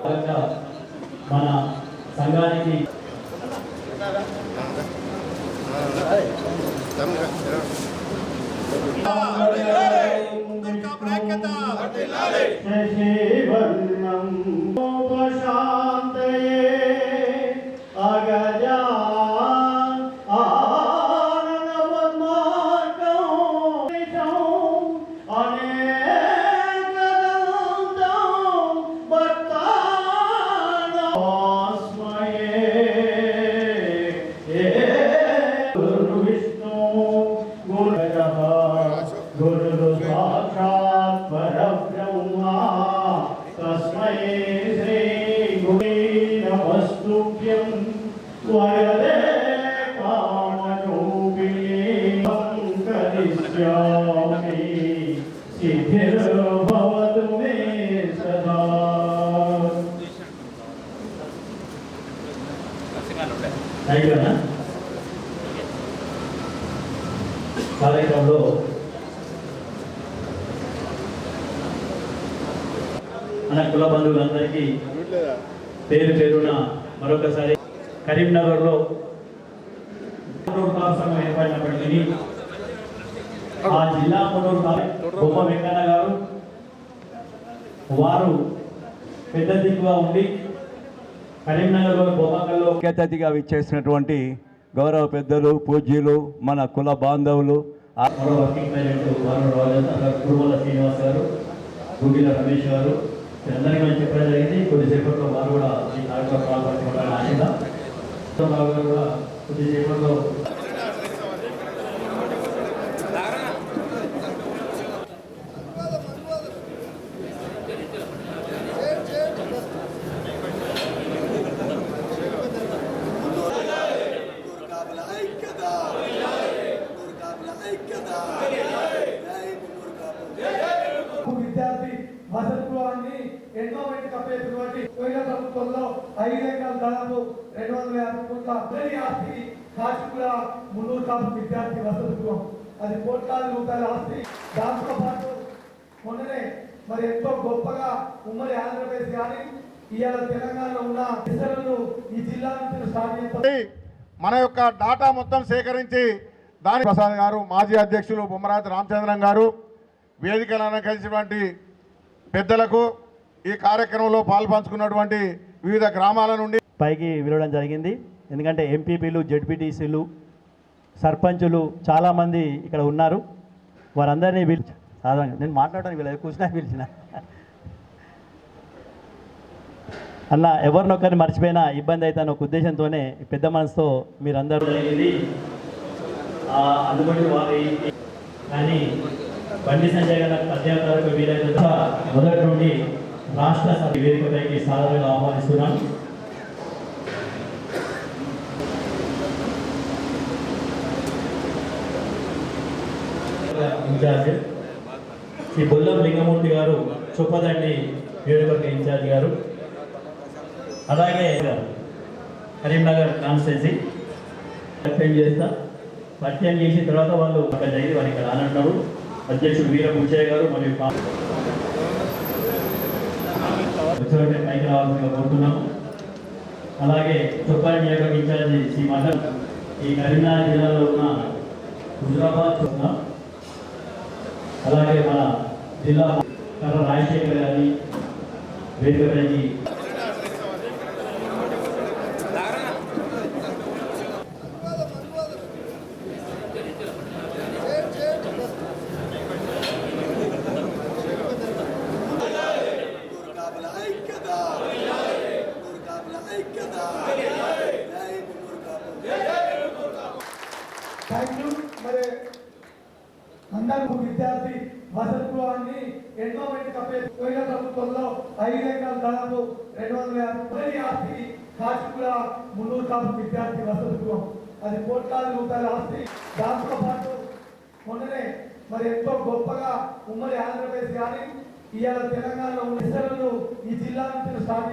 మన సంఘానికి కార్యక్రమంలో మన కుల బంధువులందరికీ పేరు పేరున మరొకసారి కరీంనగర్లో సంఘం ఏర్పడినప్పటికీ ఆ జిల్లా బొమ్మ వెంకన్న గారు వారు పెద్ద దిక్కుగా ఉండి కరీంనగర్లో బొమ్మకల్లో ముఖ్య అతిథిగా విచ్చేసినటువంటి గౌరవ పెద్దలు పూజ్యులు మన కుల బాంధవులు కురుమల శ్రీనివాస్ గారు గుగిల రమేష్ గారు అందరికీ మనం చెప్పడం జరిగింది. కొద్దిసేపట్లో వారు కూడా ఈ కార్యక్రమం పాల్పంచుకోవడానికి ఆశ కూడా కొద్దిసేపట్లో విద్యార్థి వసతి గృహాన్ని ఎండోమెంట్ కప్పేటువంటి పోయిన ప్రభుత్వంలో 5 ఎకరాల దాదాపు 250 కోట్ల ఆస్తి కాచిగూడ మున్నూరు కాపు విద్యార్థి వసతి గృహం అది కోట్లాది రూపాయల ఆస్తి. దాంతో పాటు మొన్ననే మరి ఎంతో గొప్పగా ఉమ్మడి ఆంధ్రప్రదేశ్ కానీ ఇవాళ తెలంగాణలో ఉన్న ఇతరులు ఈ జిల్లా నుంచి స్టార్ట్ చేస్తారు. మన యొక్క డాటా మొత్తం సేకరించి దాని ప్రసాద్ గారు మాజీ అధ్యక్షులు బొమ్మరాజు రామచంద్రం గారు వేదికలను అలంకరించినటువంటి పెద్దలకు ఈ కార్యక్రమంలో పాల్పంచుకున్నటువంటి వివిధ గ్రామాల నుండి పైకి వెళ్ళడం జరిగింది. ఎందుకంటే ఎంపీపీలు, జెడ్పీటీసీలు, సర్పంచులు చాలామంది ఇక్కడ ఉన్నారు. వారందరినీ సాధారణంగా నేను మాట్లాడడానికి వీళ్ళు కూర్చున్నా పిలిచిన అలా ఎవరినొక్కరిని మర్చిపోయినా ఇబ్బంది అయితే అన్న ఒక ఉద్దేశంతోనే పెద్ద మనసుతో మీరందరూ జరిగింది. అందుకని వారి కానీ బండి సంజయ్ గారి పద్యాలకు వీలైనంత మొదటి నుండి రాష్ట్ర వేదికపైకి సాధారణంగా ఆహ్వానిస్తున్నాం. ఇన్ఛార్జ్ శ్రీ బొల్లం లింగమూర్తి గారు చొప్పదండి నియోజకవర్గ ఇన్ఛార్జ్ గారు, అలాగే కరీంనగర్ కాన్స్టిట్యున్సీ పరిచయం చేస్తా. పరిచయం చేసిన తర్వాత వాళ్ళు అక్కడ జరిగి వారు ఇక్కడ రానంటున్నారు. అధ్యక్షుడు వీర ముచ్చయ్య గారు మరియు పైకి రావాల్సిందిగా కోరుతున్నాము. అలాగే చొప్పాయి నియోజకవర్గ ఇన్ఛార్జి శ్రీ మఠం ఈ కరీంనగర్ జిల్లాలో ఉన్న హుజరాబాద్ చూస్తున్నాం. అలాగే మన జిల్లా కర్ర రాజశేఖర్ గారిని వేదికపైకి మరి అందరూ విద్యార్థి వసతి గృహాన్ని ఎండోమెంట్ కప్పే పోయిన ప్రభుత్వంలో 5 ఎకరాల దాదాపు 250 కోట్ల ఆస్తి కాచిగూడ మున్నూరు కాపు విద్యార్థి వసతి గృహం అది కోట్లాది రూపాయల ఆస్తి. దాంతో పాటు మొన్ననే మరి ఎంతో గొప్పగా ఉమ్మడి ఆంధ్రప్రదేశ్ కానీ ఇవాళ తెలంగాణలో ఉన్న ఇతరులు ఈ జిల్లా నుంచి స్టార్ట్